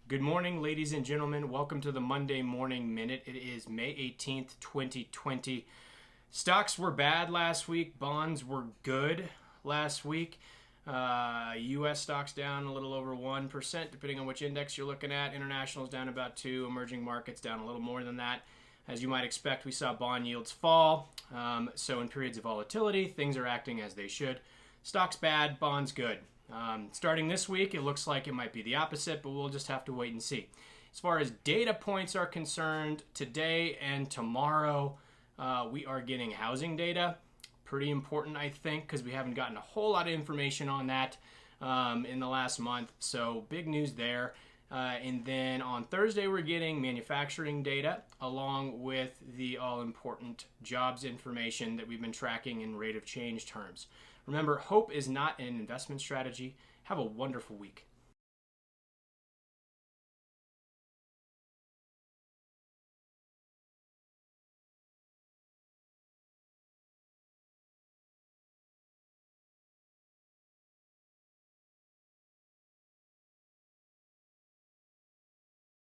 Good morning, ladies and gentlemen. Welcome to the Monday Morning Minute. It is May 18th, 2020. Stocks were bad last week. Bonds were good last week. U.S. stocks down a little over 1%, depending on which index you're looking at. International's down about 2%. Emerging markets down a little more than that. As you might expect, we saw bond yields fall. So in periods of volatility, things are acting as they should. Stocks bad, bonds good. Starting this week, it looks like it might be the opposite, but we'll just have to wait and see. As far as data points are concerned, today and tomorrow, we are getting housing data. Pretty important, I think, because we haven't gotten a whole lot of information on that in the last month. So big news there. And then on Thursday, we're getting manufacturing data along with the all-important jobs information that we've been tracking in rate of change terms. Remember, hope is not an investment strategy. Have a wonderful week.